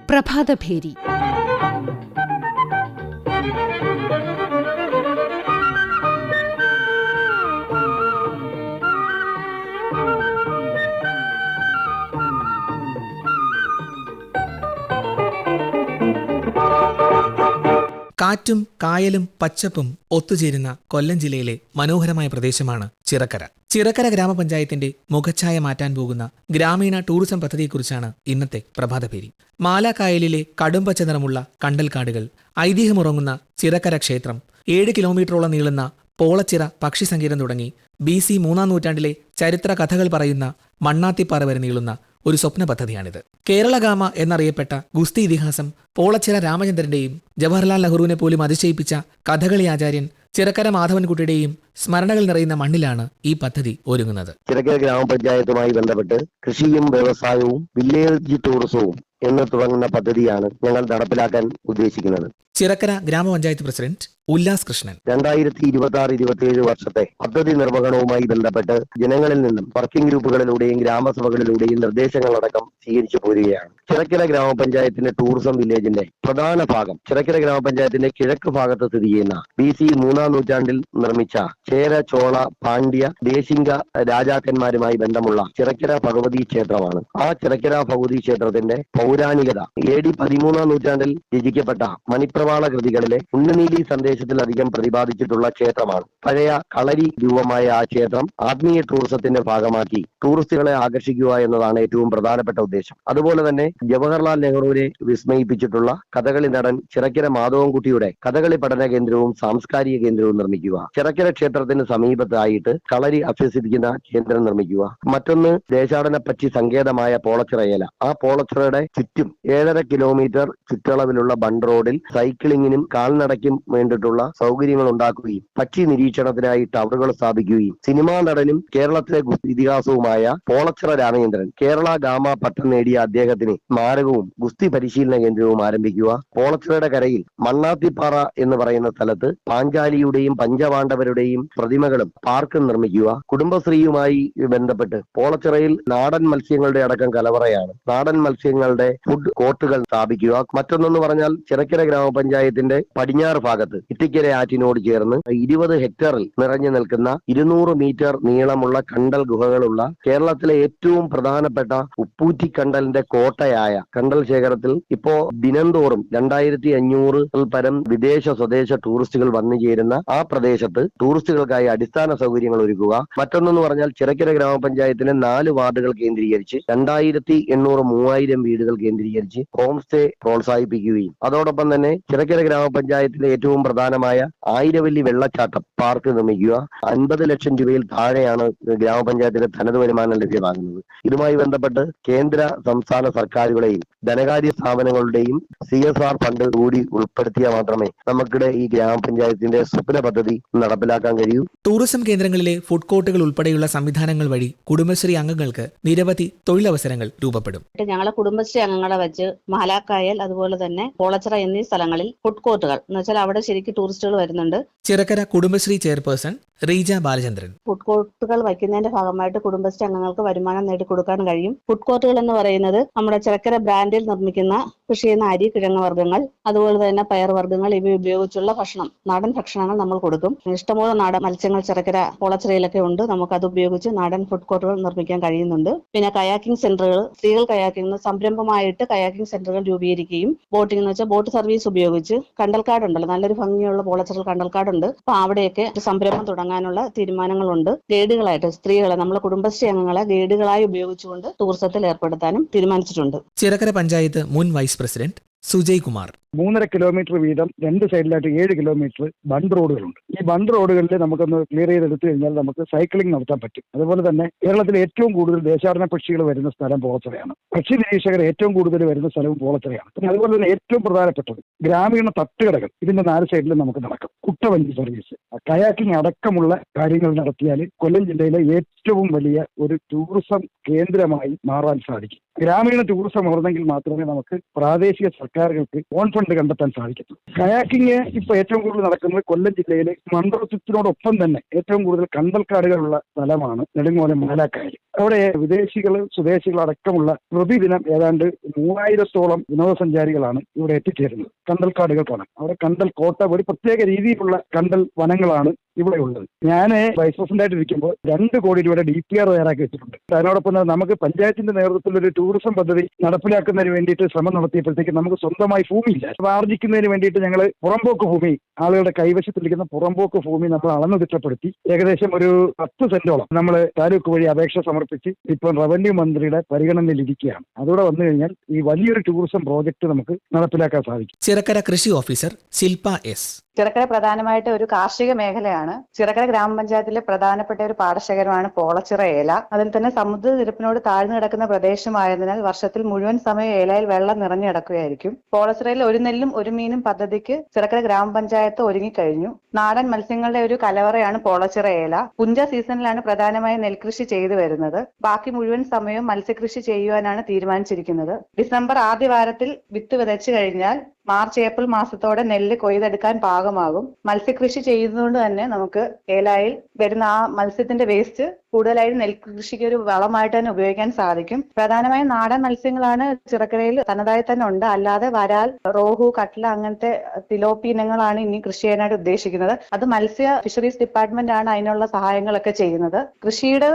പ്രഭാതഭേരി. കാറ്റും കായലും പച്ചപ്പും ഒത്തുചേരുന്ന കൊല്ലം ജില്ലയിലെ മനോഹരമായ പ്രദേശമാണ് ചിറക്കര. ചിറക്കര ഗ്രാമപഞ്ചായത്തിന്റെ മുഖച്ഛായ മാറ്റാൻ പോകുന്ന ഗ്രാമീണ ടൂറിസം പദ്ധതിയെക്കുറിച്ചാണ് ഇന്നത്തെ പ്രഭാതഭേരി. മാലാക്കായലിലെ കടുംപച്ച നിറമുള്ള കണ്ടൽക്കാടുകൾ, ഐതിഹ്യമുറങ്ങുന്ന ചിറക്കര ക്ഷേത്രം, 7 കിലോമീറ്ററോളം നീളുന്ന പോളച്ചിറ പക്ഷിസങ്കേതം തുടങ്ങി BC 3-ാം നൂറ്റാണ്ടിലെ ചരിത്ര കഥകൾ പറയുന്ന മണ്ണാത്തിപ്പാറ വരെ നീളുന്ന ഒരു സ്വപ്ന പദ്ധതിയാണിത്. കേരളഗാമ എന്നറിയപ്പെട്ട ഗുസ്തി ഇതിഹാസം പോളച്ചിറ രാമചന്ദ്രന്റെയും ജവഹർലാൽ നെഹ്റുവിനെ പോലും അതിശയിപ്പിച്ച കഥകളി ആചാര്യൻ ചിറക്കര മാധവൻകുട്ടിയുടെയും സ്മരണകൾ നിറയുന്ന മണ്ണിലാണ് ഈ പദ്ധതി ഒരുങ്ങുന്നത്. ചിറക്കര ഗ്രാമപഞ്ചായത്തുമായി ബന്ധപ്പെട്ട് കൃഷിയും വ്യവസായവും വില്ലേജ് ടൂറിസവും എന്ന് തുടങ്ങുന്ന പദ്ധതിയാണ് ഞങ്ങൾ നടപ്പിലാക്കാൻ ഉദ്ദേശിക്കുന്നത്. ചിറക്കര ഗ്രാമപഞ്ചായത്ത് പ്രസിഡന്റ് ഉല്ലാസ് കൃഷ്ണൻ 2026-27 വർഷത്തെ പദ്ധതി നിർവഹണവുമായി ബന്ധപ്പെട്ട് ജനങ്ങളിൽ നിന്നും വർക്കിംഗ് ഗ്രൂപ്പുകളിലൂടെയും ഗ്രാമസഭകളിലൂടെയും നിർദ്ദേശങ്ങളടക്കം സ്വീകരിച്ചു പോരുകയാണ്. ചിറക്കര ഗ്രാമപഞ്ചായത്തിന്റെ ടൂറിസം വില്ലേജിന്റെ പ്രധാന ഭാഗം ചിറക്കര ഗ്രാമപഞ്ചായത്തിന്റെ കിഴക്ക് ഭാഗത്ത് സ്ഥിതി ചെയ്യുന്ന BC 3-ാം നൂറ്റാണ്ടിൽ നിർമ്മിച്ച ചേര, ചോള, പാണ്ഡ്യ, ദേശിംഗ രാജാക്കന്മാരുമായി ബന്ധമുള്ള ചിറക്കര ഭഗവതി ക്ഷേത്രമാണ്. ആ ചിറക്കര ഭഗവതി ക്ഷേത്രത്തിന്റെ പൗരാണികത AD 13-ാം നൂറ്റാണ്ടിൽ രചിക്കപ്പെട്ട മണിപ്രവാള കൃതികളിലെ ഉണ്ണുനീലി സന്ദേശത്തിലധികം പ്രതിപാദിച്ചിട്ടുള്ള ക്ഷേത്രമാണ്. പഴയ കളരി രൂപമായ ആ ക്ഷേത്രം ആത്മീയ ടൂറിസത്തിന്റെ ഭാഗമാക്കി ടൂറിസ്റ്റുകളെ ആകർഷിക്കുക എന്നതാണ് ഏറ്റവും പ്രധാനപ്പെട്ട ഉദ്ദേശം. അതുപോലെ തന്നെ ജവഹർലാൽ നെഹ്റുവിനെ വിസ്മയിപ്പിച്ചിട്ടുള്ള കഥകളി നടൻ ചിറക്കര മാധവൻകുട്ടിയുടെ കഥകളി പഠന കേന്ദ്രവും സാംസ്കാരിക കേന്ദ്രവും നിർമ്മിക്കുക. ചിറക്കര ക്ഷേത്രത്തിന് സമീപത്തായിട്ട് കളരി അഭ്യസിപ്പിക്കുന്ന കേന്ദ്രം നിർമ്മിക്കുക. മറ്റൊന്ന് ദേശാടന പക്ഷി സങ്കേതമായ പോളച്ചിറയേല. ആ പോളച്ചിറയുടെ ചുറ്റും 7.5 കിലോമീറ്റർ ചുറ്റളവിലുള്ള ബണ്ട് റോഡിൽ സൈക്ലിങ്ങിനും കാൽനടയ്ക്കും വേണ്ടിയിട്ടുള്ള സൗകര്യങ്ങൾ ഉണ്ടാക്കുകയും പക്ഷി നിരീക്ഷണത്തിനായി ടവറുകൾ സ്ഥാപിക്കുകയും സിനിമാ നടനും കേരളത്തിലെ ഗുസ്തി ഇതിഹാസവുമായ പോളച്ചിറ രാമചന്ദ്രൻ കേരള ഗാമ പട്ടം നേടിയ അദ്ദേഹത്തിന് സ്മാരകവും ഗുസ്തി പരിശീലന കേന്ദ്രവും ആരംഭിക്കുക. പോളച്ചിറയുടെ കരയിൽ മണ്ണാത്തിപ്പാറ എന്ന് പറയുന്ന സ്ഥലത്ത് പാഞ്ചാലിയുടെയും പഞ്ചപാണ്ഡവരുടെയും പ്രതിമകളും പാർക്കും നിർമ്മിക്കുക. കുടുംബശ്രീയുമായി ബന്ധപ്പെട്ട് പോളച്ചിറയിൽ നാടൻ മത്സ്യങ്ങളുടെ അടക്കം കലവറയാണ്. നാടൻ മത്സ്യങ്ങളുടെ ഫുഡ് കോർട്ടുകൾ സ്ഥാപിക്കുക. മറ്റൊന്നെന്ന് പറഞ്ഞാൽ ചിറക്കര ഗ്രാമപഞ്ചായത്തിന്റെ പടിഞ്ഞാറ് ഭാഗത്ത് ഇത്തിക്കര ആറ്റിനോട് ചേർന്ന് 20 ഹെക്ടറിൽ നിറഞ്ഞു നിൽക്കുന്ന 200 മീറ്റർ നീളമുള്ള കണ്ടൽ ഗുഹകളുള്ള കേരളത്തിലെ ഏറ്റവും പ്രധാനപ്പെട്ട ഉപ്പൂറ്റിക്കണ്ടലിന്റെ കോട്ടയായ കണ്ടൽ ശേഖരത്തിൽ ഇപ്പോ ദിനംതോറും 2500 പരം വിദേശ സ്വദേശ ടൂറിസ്റ്റുകൾ വന്നു ചേരുന്ന ആ പ്രദേശത്ത് ടൂറിസ്റ്റുകൾക്കായി അടിസ്ഥാന സൗകര്യങ്ങൾ ഒരുക്കുക. മറ്റൊന്നെന്ന് പറഞ്ഞാൽ ചിറക്കര ഗ്രാമപഞ്ചായത്തിലെ 4 വാർഡുകൾ കേന്ദ്രീകരിച്ച് 2800-3000 വീടുകൾ കേന്ദ്രീകരിച്ച് ഹോം സ്റ്റേ പ്രോത്സാഹിപ്പിക്കുകയും അതോടൊപ്പം തന്നെ ചിറക്കര ഗ്രാമപഞ്ചായത്തിലെ ഏറ്റവും പ്രധാനമായ ആയിരവല്ലി വെള്ളച്ചാട്ടം പാർക്ക് നിർമ്മിക്കുക. 50 ലക്ഷം രൂപയിൽ താഴെയാണ് ഗ്രാമപഞ്ചായത്തിന്റെ തനത് വരുമാനം ലഭ്യമാകുന്നത്. ഇതുമായി ബന്ധപ്പെട്ട് കേന്ദ്ര സംസ്ഥാന സർക്കാരുകളെയും ധനകാര്യ സ്ഥാപനങ്ങളുടെയും CSR ഫണ്ട് കൂടി ഉൾപ്പെടുത്തിയാൽ മാത്രമേ നമുക്കിടെ ഈ ഗ്രാമപഞ്ചായത്തിന്റെ സ്വപ്ന പദ്ധതി നടപ്പിലാക്കാൻ കഴിയൂ. ടൂറിസം കേന്ദ്രങ്ങളിലെ ഫുഡ് കോർട്ടുകൾ ഉൾപ്പെടെയുള്ള സംവിധാനങ്ങൾ വഴി കുടുംബശ്രീ അംഗങ്ങൾക്ക് നിരവധി തൊഴിലവസരങ്ങൾ രൂപപ്പെടും. ഞങ്ങളെ കുടുംബശ്രീ അംഗങ്ങളെ വെച്ച് മാലാക്കായൽ അതുപോലെ തന്നെ പോളച്ചിറ എന്നീ സ്ഥലങ്ങളിൽ ഫുഡ് കോർട്ടുകൾ എന്ന് വെച്ചാൽ അവിടെ ശരിക്കും ടൂറിസ്റ്റുകൾ വരുന്നുണ്ട്. ചിറക്കര കുടുംബശ്രീ ചെയർപേഴ്സൺ റീജ ബാലചന്ദ്രൻ ഫുഡ് കോർട്ടുകൾ വയ്ക്കുന്നതിന്റെ ഭാഗമായിട്ട് കുടുംബശ്രീ അംഗങ്ങൾക്ക് വരുമാനം നേടിക്കൊടുക്കാൻ കഴിയും. ഫുഡ് കോർട്ടുകൾ എന്ന് പറയുന്നത് നമ്മുടെ ചിറക്കര ബ്രാൻഡിൽ നിർമ്മിക്കുന്ന കൃഷി ചെയ്യുന്ന അരി, കിഴങ്ങ് വർഗ്ഗങ്ങൾ, അതുപോലെ തന്നെ പയർ വർഗ്ഗങ്ങൾ ഇവ ഉപയോഗിച്ചുള്ള ഭക്ഷണം, നാടൻ ഭക്ഷണങ്ങൾ നമ്മൾ കൊടുക്കും. ഇഷ്ടംപോലെ നാടൻ മത്സ്യങ്ങൾ ചിറക്കര പോളച്ചിറയിലൊക്കെ ഉണ്ട്. നമുക്കത് ഉപയോഗിച്ച് നാടൻ ഫുഡ് കോർട്ടുകൾ നിർമ്മിക്കാൻ കഴിയുന്നുണ്ട്. പിന്നെ കയാക്കിംഗ് സെന്ററുകൾ, സ്ത്രീകൾ കയാക്കിംഗ് സംരംഭമായിട്ട് കയാക്കിംഗ് സെന്ററുകൾ രൂപീകരിക്കുകയും ബോട്ടിംഗ് എന്ന് വെച്ചാൽ ബോട്ട് സർവീസ് ഉപയോഗിച്ച് കണ്ടൽക്കാടുണ്ടല്ലോ, നല്ലൊരു ഭംഗിയുള്ള പോളച്ചിറ കണ്ടൽക്കാടുണ്ട്. അപ്പൊ അവിടെയൊക്കെ സംരംഭം തുടങ്ങാനുള്ള തീരുമാനങ്ങളുണ്ട്. ഗൈഡുകളായിട്ട് സ്ത്രീകളെ, നമ്മളെ കുടുംബശ്രീ അംഗങ്ങളെ ഗൈഡുകളായി ഉപയോഗിച്ചുകൊണ്ട് ടൂറിസത്തിൽ ഏർപ്പെടുത്താനും തീരുമാനിച്ചിട്ടുണ്ട്. ചിറക്കര പഞ്ചായത്ത് മുൻ vice president Sujay Kumar 3.5 kilometre വീതം 2 സൈഡിലായിട്ട് 7 കിലോമീറ്റർ ബണ്ട് റോഡുകളുണ്ട്. ഈ ബണ്ട് റോഡുകളിൽ നമുക്കൊന്ന് ക്ലിയർ ചെയ്തെടുത്തു കഴിഞ്ഞാൽ നമുക്ക് സൈക്ലിംഗ് നടത്താൻ പറ്റും. അതുപോലെ തന്നെ കേരളത്തിലെ ഏറ്റവും കൂടുതൽ ദേശാടന പക്ഷികൾ വരുന്ന സ്ഥലം പോളച്ചിറയാണ്. പക്ഷി നിരീക്ഷകർ ഏറ്റവും കൂടുതൽ വരുന്ന സ്ഥലവും പോളച്ചിറയാണ്. പിന്നെ അതുപോലെ തന്നെ ഏറ്റവും പ്രധാനപ്പെട്ടത് ഗ്രാമീണ തട്ടുകടകൾ ഇതിന്റെ 4 സൈഡിലും നമുക്ക് നടക്കും. കുട്ടവഞ്ചി സർവീസ്, കയാക്കിംഗ് അടക്കമുള്ള കാര്യങ്ങൾ നടത്തിയാൽ കൊല്ലം ജില്ലയിലെ ഏറ്റവും വലിയ ഒരു ടൂറിസം കേന്ദ്രമായി മാറാൻ സാധിക്കും. ഗ്രാമീണ ടൂറിസം വളർന്നെങ്കിൽ മാത്രമേ നമുക്ക് പ്രാദേശിക സർക്കാരുകൾക്ക് ഓൺ ഫണ്ട് കണ്ടെത്താൻ സാധിക്കും. കയാക്കിങ് ഇപ്പൊ ഏറ്റവും കൂടുതൽ നടക്കുന്നത് കൊല്ലം ജില്ലയിലെ മൺട്രോത്തുരത്തിനോടൊപ്പം തന്നെ ഏറ്റവും കൂടുതൽ കണ്ടൽക്കാടുകളുള്ള സ്ഥലമാണ് നെടുങ്ങോലം മാലാക്കായൽ. അവിടെ വിദേശികൾ സ്വദേശികൾ അടക്കമുള്ള പ്രതിദിനം ഏതാണ്ട് 3000-ഓളം വിനോദസഞ്ചാരികളാണ് ഇവിടെ എത്തിച്ചേരുന്നത്. കണ്ടൽക്കാടുകൾ കാണാൻ അവിടെ കണ്ടൽ കോട്ട, ഒരു പ്രത്യേക രീതിയിലുള്ള കണ്ടൽ വനങ്ങളാണ് ഇവിടെ ഉള്ളത്. ഞാൻ വൈസ് പ്രസിഡന്റ് ആയിട്ട് ഇരിക്കുമ്പോൾ 2 കോടി രൂപയുടെ DPR തയ്യാറാക്കി വെച്ചിട്ടുണ്ട്. അതിനോടൊപ്പം തന്നെ നമുക്ക് പഞ്ചായത്തിന്റെ നേതൃത്വത്തിൽ ഒരു ടൂറിസം പദ്ധതി നടപ്പിലാക്കുന്നതിന് വേണ്ടിയിട്ട് ശ്രമം നടത്തിയപ്പോഴത്തേക്ക് നമുക്ക് സ്വന്തമായി ഭൂമിയില്ല. അത് ആർജിക്കുന്നതിന് വേണ്ടിയിട്ട് ഞങ്ങൾ പുറമ്പോക്ക് ഭൂമി, ആളുകളുടെ കൈവശത്തിരിക്കുന്ന പുറമ്പോക്ക് ഭൂമി നമ്മൾ അളന്നു തിട്ടപ്പെടുത്തി ഏകദേശം ഒരു 10 സെന്റോളം നമ്മൾ താലൂക്ക് വഴി അപേക്ഷ സമർപ്പിച്ച് ഇപ്പോൾ റവന്യൂ മന്ത്രിയുടെ പരിഗണനയിൽ ഇരിക്കുകയാണ്. അതോടെ വന്നു കഴിഞ്ഞാൽ ഈ വലിയൊരു ടൂറിസം പ്രോജക്ട് നമുക്ക് നടപ്പിലാക്കാൻ സാധിക്കും. ചിറക്കര കൃഷി ഓഫീസർ ശില്പ എസ്. ചിറക്കര പ്രധാനമായിട്ട് ഒരു കാർഷിക മേഖലയാണ്. ചിറക്കര ഗ്രാമപഞ്ചായത്തിലെ പ്രധാനപ്പെട്ട ഒരു പാടശേഖരമാണ് പോളച്ചിറ ഏല. അതിൽ തന്നെ സമുദ്രനിരപ്പിനോട് താഴ്ന്നു കിടക്കുന്ന പ്രദേശമായതിനാൽ വർഷത്തിൽ മുഴുവൻ സമയം ഏലയിൽ വെള്ളം നിറഞ്ഞു കിടക്കുകയായിരിക്കും. പോളച്ചിറയിൽ ഒരു നെല്ലും ഒരു മീനും പദ്ധതിക്ക് ചിറക്കര ഗ്രാമപഞ്ചായത്ത് ഒരുങ്ങിക്കഴിഞ്ഞു. നാടൻ മത്സ്യങ്ങളുടെ ഒരു കലവറയാണ് പോളച്ചിറ ഏല. പുഞ്ച സീസണിലാണ് പ്രധാനമായും നെൽകൃഷി ചെയ്തു വരുന്നത്. ബാക്കി മുഴുവൻ സമയവും മത്സ്യകൃഷി ചെയ്യുവാനാണ് തീരുമാനിച്ചിരിക്കുന്നത്. ഡിസംബർ ആദ്യ വാരത്തിൽ വിത്ത് വിതച്ചു കഴിഞ്ഞാൽ മാർച്ച് ഏപ്രിൽ മാസത്തോടെ നെല്ല് കൊയ്തെടുക്കാൻ പാകമാകും. മത്സ്യകൃഷി ചെയ്യുന്നതുകൊണ്ട് തന്നെ നമുക്ക് ഏലായിൽ വരുന്ന ആ മത്സ്യത്തിന്റെ വേസ്റ്റ് കൂടുതലായും നെൽകൃഷിക്ക് ഒരു വളമായിട്ട് തന്നെ ഉപയോഗിക്കാൻ സാധിക്കും. പ്രധാനമായും നാടൻ മത്സ്യങ്ങളാണ് ചിറക്കരയിൽ തനതായി തന്നെ ഉണ്ട്. അല്ലാതെ വരാൽ, റോഹു, കട്ട്ല അങ്ങനത്തെ തിലോപ്പി ഇനങ്ങളാണ് ഇനി കൃഷി ചെയ്യാനായിട്ട് ഉദ്ദേശിക്കുന്നത്. അത് മത്സ്യ ഫിഷറീസ് ഡിപ്പാർട്ട്മെന്റ് ആണ് അതിനുള്ള സഹായങ്ങളൊക്കെ ചെയ്യുന്നത്. കൃഷിയുടെ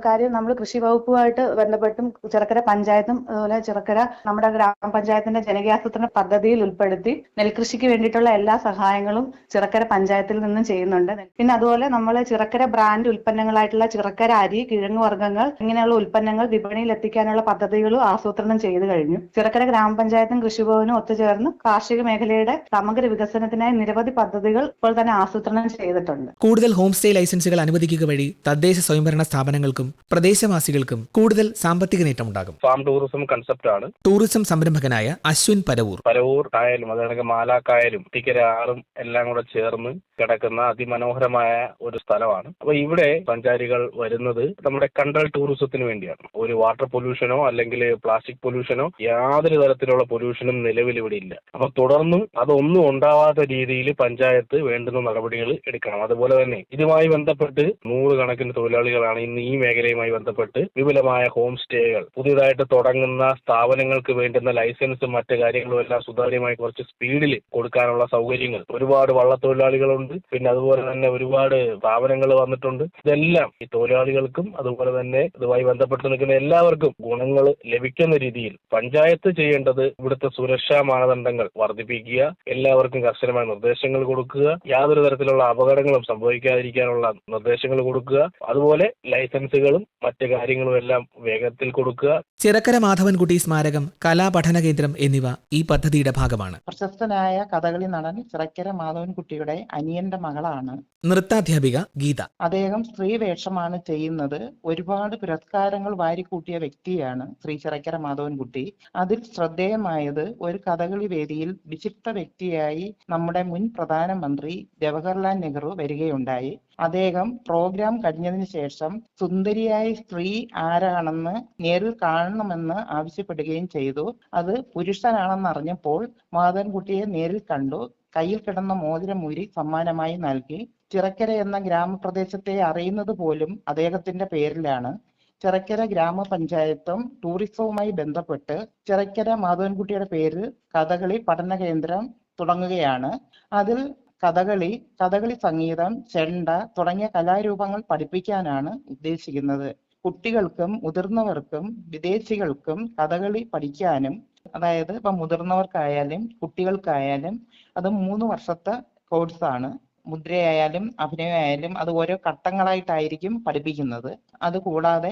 കാര്യം നമ്മൾ കൃഷി വകുപ്പുമായിട്ട് ബന്ധപ്പെട്ടും ചിറക്കര പഞ്ചായത്തും അതുപോലെ ചിറക്കര നമ്മുടെ ഗ്രാമപഞ്ചായത്തിന്റെ ജനകീയാസൂത്രണ പദ്ധതിയിൽ ഉൾപ്പെടുത്തി നെൽകൃഷിക്ക് വേണ്ടിയിട്ടുള്ള എല്ലാ സഹായങ്ങളും ചിറക്കര പഞ്ചായത്തിൽ നിന്നും ചെയ്യുന്നുണ്ട്. പിന്നെ അതുപോലെ നമ്മൾ ചിറക്കര ബ്രാൻഡ് ഉൽപ്പന്നങ്ങളായിട്ടുള്ള ചിറക്കര അരി, കിഴങ്ങ് വർഗ്ഗങ്ങൾ ഇങ്ങനെയുള്ള ഉൽപ്പന്നങ്ങൾ വിപണിയിൽ എത്തിക്കാനുള്ള പദ്ധതികളും ആസൂത്രണം ചെയ്തു കഴിഞ്ഞു. ചിറക്കര ഗ്രാമപഞ്ചായത്തും കൃഷിഭവനും ഒത്തുചേർന്ന് കാർഷിക മേഖലയുടെ സമഗ്ര വികസനത്തിനായി നിരവധി പദ്ധതികൾ ഇപ്പോൾ തന്നെ ആസൂത്രണം ചെയ്തിട്ടുണ്ട്. കൂടുതൽ ഹോം സ്റ്റേ ലൈസൻസുകൾ അനുവദിക്കുക വഴി തദ്ദേശ സ്വയംഭരണ സ്ഥാപനങ്ങൾക്കും പ്രദേശവാസികൾക്കും കൂടുതൽ സാമ്പത്തിക നേട്ടമുണ്ടാകും. ഫാം ടൂറിസം കൺസെപ്റ്റ് ആണ്. ടൂറിസം സംരംഭകനായ അശ്വിൻ പരവൂർ. കായലും അതായത് മാലാക്കായലും ഇത്തിക്കര ആറും എല്ലാം കൂടെ ചേർന്ന് കിടക്കുന്ന അതിമനോഹരമായ ഒരു സ്ഥലമാണ്. അപ്പൊ ഇവിടെ സഞ്ചാരികൾ വരുന്നത് നമ്മുടെ കണ്ടൽ ടൂറിസത്തിന് വേണ്ടിയാണ്. ഒരു വാട്ടർ പൊല്യൂഷനോ അല്ലെങ്കിൽ പ്ലാസ്റ്റിക് പൊല്യൂഷനോ യാതൊരു തരത്തിലുള്ള പൊല്യൂഷനും നിലവിൽ ഇവിടെ ഇല്ല. അപ്പൊ തുടർന്നും അതൊന്നും ഉണ്ടാവാത്ത രീതിയിൽ പഞ്ചായത്ത് വേണ്ടുന്ന നടപടികൾ എടുക്കണം. അതുപോലെ തന്നെ ഇതുമായി ബന്ധപ്പെട്ട് 100 കണക്കിന് തൊഴിലാളികളാണ് ഇന്ന് ഈ മേഖലയുമായി ബന്ധപ്പെട്ട് വിപുലമായ ഹോം സ്റ്റേകൾ പുതിയതായിട്ട് തുടങ്ങുന്ന സ്ഥാപനങ്ങൾക്ക് വേണ്ടുന്ന ലൈസൻസും മറ്റു കാര്യങ്ങളും എല്ലാം സുതാര്യമായി കുറച്ച് സ്പീഡിൽ കൊടുക്കാനുള്ള സൗകര്യങ്ങൾ. ഒരുപാട് വള്ളത്തൊഴിലാളികളുണ്ട്. പിന്നെ അതുപോലെ തന്നെ ഒരുപാട് സ്ഥാപനങ്ങൾ വന്നിട്ടുണ്ട്. ഇതെല്ലാം ഈ തൊഴിലാളികൾക്കും അതുപോലെ തന്നെ ഇതുമായി ബന്ധപ്പെട്ട് നിൽക്കുന്ന എല്ലാവർക്കും ഗുണങ്ങൾ ലഭിക്കുന്ന രീതിയിൽ പഞ്ചായത്ത് ചെയ്യേണ്ടത് ഇവിടുത്തെ സുരക്ഷാ മാനദണ്ഡങ്ങൾ വർദ്ധിപ്പിക്കുക, എല്ലാവർക്കും കർശനമായ നിർദ്ദേശങ്ങൾ കൊടുക്കുക, യാതൊരു തരത്തിലുള്ള അപകടങ്ങളും സംഭവിക്കാതിരിക്കാനുള്ള നിർദ്ദേശങ്ങൾ കൊടുക്കുക, അതുപോലെ ലൈസൻസുകളും മറ്റു കാര്യങ്ങളും എല്ലാം വേഗത്തിൽ കൊടുക്കുക. ചിറക്കര മാധവൻകുട്ടി സ്മാരകം, കലാപഠന കേന്ദ്രം എന്നിവ ഈ പദ്ധതിയുടെ ഭാഗമാണ്. പ്രശസ്തനായ കഥകളി നടൻ ചിറക്കര മാധവൻകുട്ടിയുടെ അനിയന്റെ മകളാണ്. നൃത്താധ്യാപിക ഗീത. അദ്ദേഹം സ്ത്രീ വേഷമാണ് ചെയ്യുന്നത്. ഒരുപാട് പുരസ്കാരങ്ങൾ വാരിക്കൂട്ടിയ വ്യക്തിയാണ് ശ്രീ ചിറക്കര മാധവൻകുട്ടി. അതിൽ ശ്രദ്ധേയമായത് ഒരു കഥകളി വേദിയിൽ വിശിഷ്ട വ്യക്തിയായി നമ്മുടെ മുൻ പ്രധാനമന്ത്രി ജവഹർലാൽ നെഹ്റു വരികയുണ്ടായി. അദ്ദേഹം പ്രോഗ്രാം കഴിഞ്ഞതിന് ശേഷം സുന്ദരിയായ സ്ത്രീ ആരാണെന്ന് നേരിൽ കാണണമെന്ന് ആവശ്യപ്പെടുകയും ചെയ്തു. അത് പുരുഷനാണെന്ന് അറിഞ്ഞപ്പോൾ മാധവൻകുട്ടിയെ നേരിൽ കണ്ടു. കയ്യിൽ കിടന്ന മോതിരം ഊരി സമ്മാനമായി നൽകി. ചിറക്കര എന്ന ഗ്രാമപ്രദേശത്തെ അറിയുന്നത് പോലും അദ്ദേഹത്തിന്റെ പേരിലാണ്. ചിറക്കര ഗ്രാമപഞ്ചായത്തും ടൂറിസവുമായി ബന്ധപ്പെട്ട് ചിറക്കര മാധവൻകുട്ടിയുടെ പേരിൽ കഥകളി പഠന കേന്ദ്രം തുടങ്ങുകയാണ്. അതിൽ കഥകളി സംഗീതം, ചെണ്ട തുടങ്ങിയ കലാരൂപങ്ങൾ പഠിപ്പിക്കാനാണ് ഉദ്ദേശിക്കുന്നത്. കുട്ടികൾക്കും മുതിർന്നവർക്കും വിദേശികൾക്കും കഥകളി പഠിക്കാനും, അതായത് ഇപ്പൊ മുതിർന്നവർക്കായാലും കുട്ടികൾക്കായാലും അത് 3 വർഷത്തെ കോഴ്സാണ്. മുദ്രയായാലും അഭിനയമായാലും അത് ഓരോ ഘട്ടങ്ങളായിട്ടായിരിക്കും പഠിപ്പിക്കുന്നത്. അതുകൂടാതെ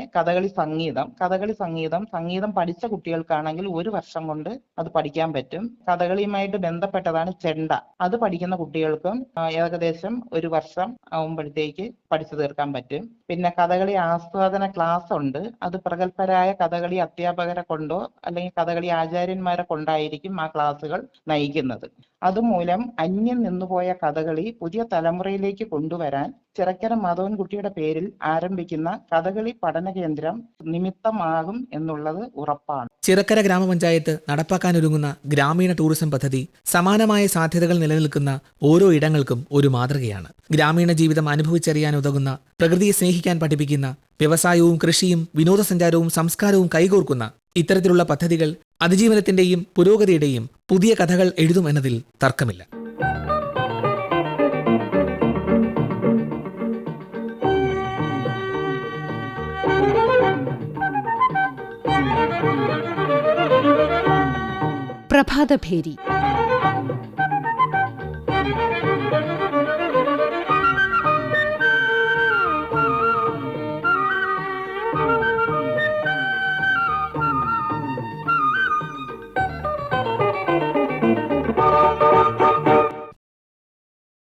സംഗീതം പഠിച്ച കുട്ടികൾക്കാണെങ്കിൽ 1 വർഷം കൊണ്ട് അത് പഠിക്കാൻ പറ്റും. കഥകളിയുമായിട്ട് ബന്ധപ്പെട്ടതാണ് ചെണ്ട. അത് പഠിക്കുന്ന കുട്ടികൾക്കും ഏകദേശം 1 വർഷം ആവുമ്പോഴത്തേക്ക് പഠിച്ചു തീർക്കാൻ പറ്റും. പിന്നെ കഥകളി ആസ്വാദന ക്ലാസ് ഉണ്ട്. അത് പ്രഗത്ഭരായ കഥകളി അധ്യാപകരെ കൊണ്ടോ അല്ലെങ്കിൽ കഥകളി ആചാര്യന്മാരെ കൊണ്ടായിരിക്കും ആ ക്ലാസ്സുകൾ നയിക്കുന്നത്. അതുമൂലം അന്യം നിന്നുപോയ കഥകളി പുതിയ തലമുറയിലേക്ക് കൊണ്ടുവരാൻ ചിറക്കര മാധവൻകുട്ടിയുടെ പേരിൽ ആരംഭിക്കുന്ന കഥകളി പഠന കേന്ദ്രം നിമിത്തമാകും എന്നുള്ളത് ഉറപ്പാണ്. ചിറക്കര ഗ്രാമപഞ്ചായത്ത് നടപ്പാക്കാനൊരുങ്ങുന്ന ഗ്രാമീണ ടൂറിസം പദ്ധതി സമാനമായ സാധ്യതകൾ നിലനിൽക്കുന്ന ഓരോ ഇടങ്ങൾക്കും ഒരു മാതൃകയാണ്. ഗ്രാമീണ ജീവിതം അനുഭവിച്ചറിയാൻ ഉതകുന്ന, പ്രകൃതിയെ സ്നേഹിക്കാൻ പഠിപ്പിക്കുന്ന, വ്യവസായവും കൃഷിയും വിനോദസഞ്ചാരവും സംസ്കാരവും കൈകോർക്കുന്ന ഇത്തരത്തിലുള്ള പദ്ധതികൾ അതിജീവനത്തിന്റെയും പുരോഗതിയുടെയും പുതിയ കഥകൾ എഴുതുമെന്നതിൽ തർക്കമില്ല. പ്രഭാതഭേരി